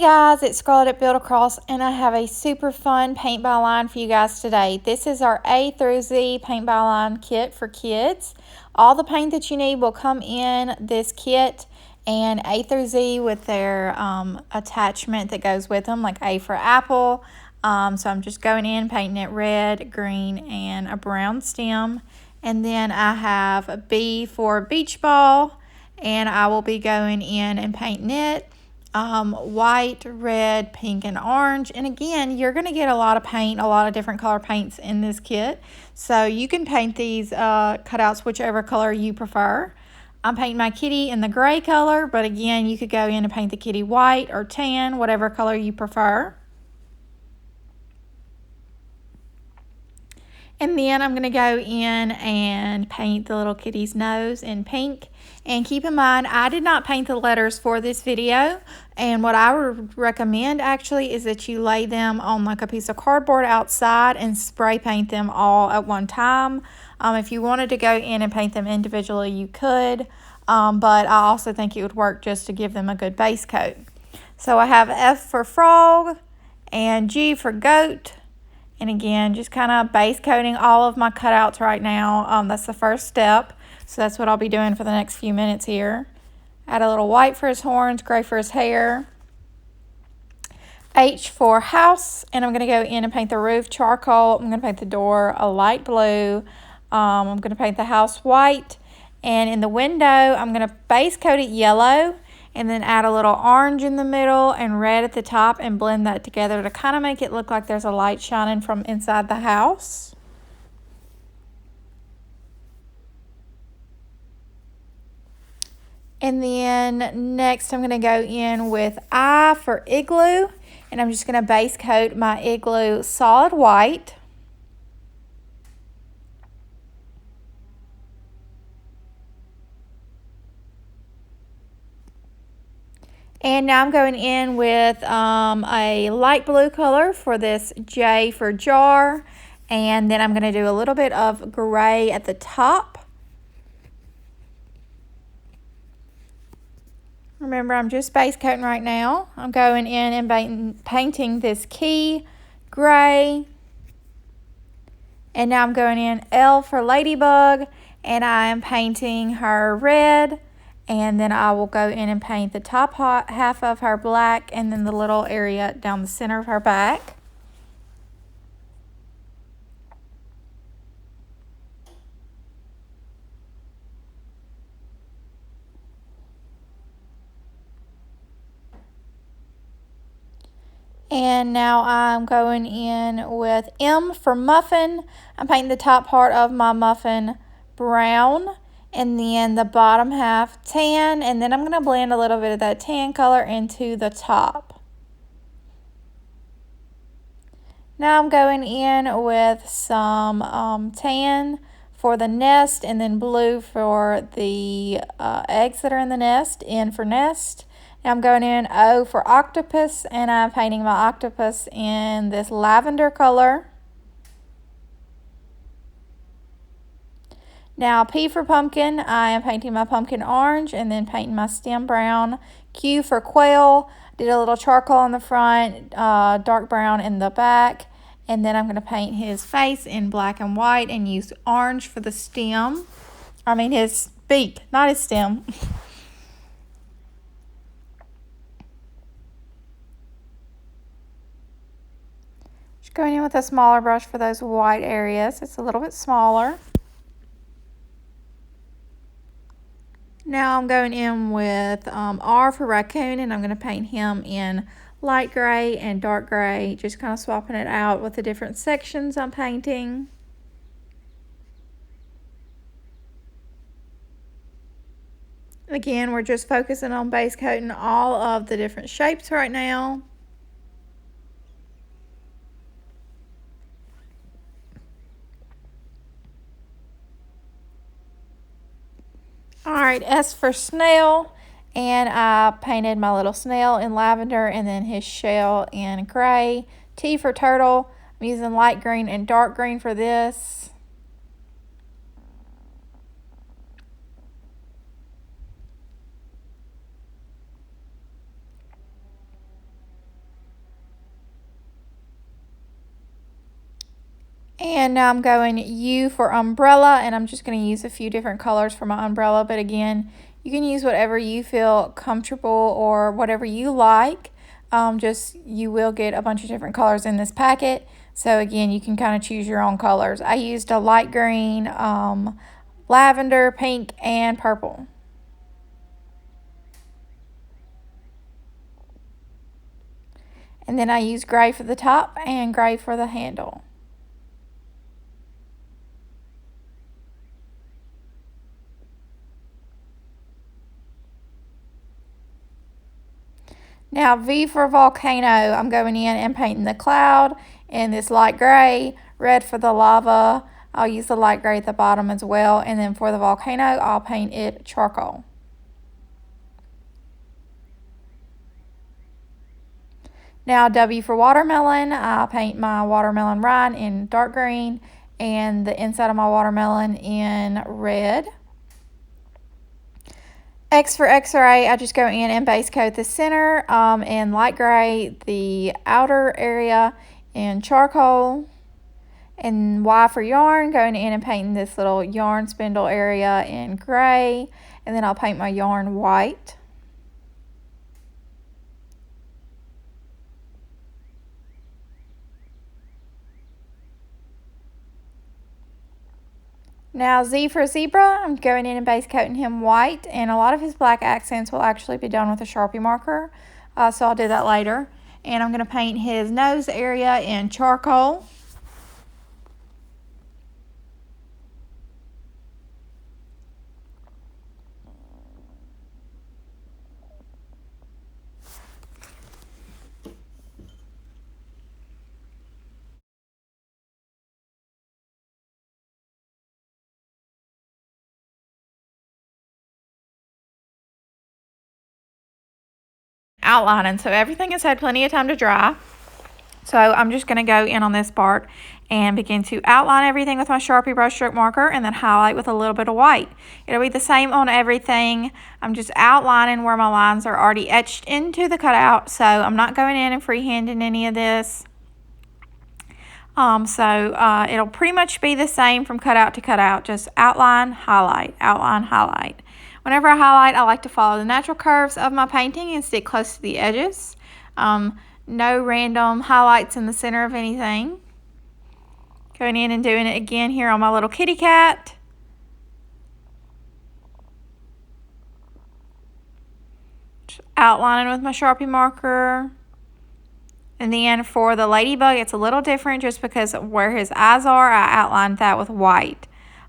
Guys, it's Scarlett at Build Across, and I have a super fun paint by line for you guys today. This is our A through Z paint by line kit for kids. All the paint that you need will come in this kit, and A through Z with their attachment that goes with them, like A for apple. So I'm just going in, painting it red, green, and a brown stem. And then I have a B for beach ball, and I will be going in and painting it white, red, pink, and orange. And again, you're going to get a lot of paint, a lot of different color paints in this kit. So you can paint these cutouts whichever color you prefer. I'm painting my kitty in the gray color, but again, you could go in and paint the kitty white or tan, whatever color you prefer. And then I'm going to go in and paint the little kitty's nose in pink. And keep in mind, I did not paint the letters for this video. And what I would recommend actually is that you lay them on like a piece of cardboard outside and spray paint them all at one time. If you wanted to go in and paint them individually, you could. But I also think it would work just to give them a good base coat. So I have F for frog and G for goat. And again, just kind of base coating all of my cutouts right now. That's the first step. So that's what I'll be doing for the next few minutes here. Add a little white for his horns, gray for his hair. H for house. And I'm going to go in and paint the roof charcoal. I'm going to paint the door a light blue. I'm going to paint the house white. And in the window, I'm going to base coat it yellow. And then add a little orange in the middle and red at the top and blend that together to kind of make it look like there's a light shining from inside the house. And then next I'm going to go in with I for igloo. And I'm just going to base coat my igloo solid white. And now I'm going in with a light blue color for this J for jar. And then I'm going to do a little bit of gray at the top. Remember, I'm just base coating right now. I'm going in and painting this key gray. And now I'm going in L for ladybug. And I am painting her red. And then I will go in and paint the top half of her black and then the little area down the center of her back. And now I'm going in with M for muffin. I'm painting the top part of my muffin brown. And then the bottom half tan, and then I'm going to blend a little bit of that tan color into the top. Now I'm going in with some tan for the nest, and then blue for the eggs that are in the nest, N for nest. Now I'm going in O for octopus, and I'm painting my octopus in this lavender color. Now P for pumpkin, I am painting my pumpkin orange and then painting my stem brown. Q for quail, did a little charcoal on the front, dark brown in the back. And then I'm going to paint his face in black and white and use orange for the stem. I mean his beak, not his stem. Just going in with a smaller brush for those white areas. It's a little bit smaller. Now I'm going in with R for raccoon, and I'm going to paint him in light gray and dark gray, just kind of swapping it out with the different sections I'm painting. Again, we're just focusing on base coating all of the different shapes right now. Alright, S for snail, and I painted my little snail in lavender and then his shell in gray. T for turtle, I'm using light green and dark green for this. And now I'm going U for umbrella, and I'm just going to use a few different colors for my umbrella. But again, you can use whatever you feel comfortable or whatever you like. You will get a bunch of different colors in this packet. So again, you can kind of choose your own colors. I used a light green, lavender, pink, and purple. And then I use gray for the top and gray for the handle. Now V for volcano, I'm going in and painting the cloud in this light gray, red for the lava. I'll use the light gray at the bottom as well. And then for the volcano, I'll paint it charcoal. Now W for watermelon, I'll paint my watermelon rind in dark green and the inside of my watermelon in red. X for X-ray, I just go in and base coat the center in light gray, the outer area in charcoal. And Y for yarn, going in and painting this little yarn spindle area in gray. And then I'll paint my yarn white. Now Z for zebra, I'm going in and base coating him white, and a lot of his black accents will actually be done with a Sharpie marker, so I'll do that later. And I'm going to paint his nose area in charcoal. Outlining, so everything has had plenty of time to dry. So I'm just going to go in on this part and begin to outline everything with my Sharpie brush stroke marker and then highlight with a little bit of white. It'll be the same on everything. I'm just outlining where my lines are already etched into the cutout, so I'm not going in and freehanding any of this. It'll pretty much be the same from cutout to cutout, just outline, highlight, outline, highlight. Whenever I highlight, I like to follow the natural curves of my painting and stick close to the edges. No random highlights in the center of anything. Going in and doing it again here on my little kitty cat. Just outlining with my Sharpie marker. And then for the ladybug, it's a little different just because where his eyes are, I outlined that with white.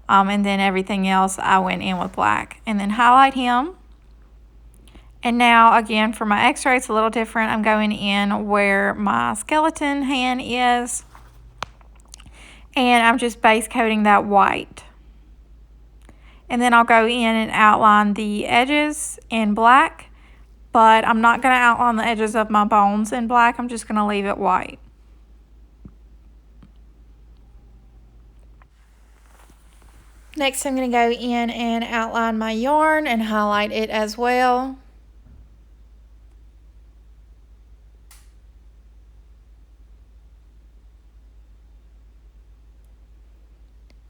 And then everything else I went in with black. And then highlight him. And now again for my X-ray, it's a little different. I'm going in where my skeleton hand is. And I'm just base coating that white. And then I'll go in and outline the edges in black. But I'm not going to outline the edges of my bones in black. I'm just going to leave it white. Next, I'm going to go in and outline my yarn and highlight it as well.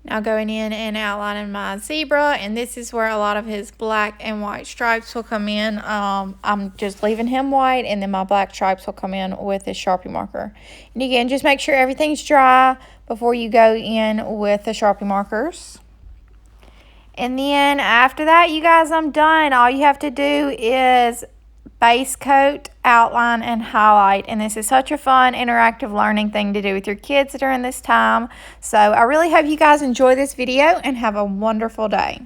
Now going in and outlining my zebra, and this is where a lot of his black and white stripes will come in. I'm just leaving him white, and then my black stripes will come in with this Sharpie marker. And again, just make sure everything's dry before you go in with the Sharpie markers. And then after that, you guys, I'm done. All you have to do is base coat, outline, and highlight. And this is such a fun, interactive learning thing to do with your kids during this time. So I really hope you guys enjoy this video and have a wonderful day.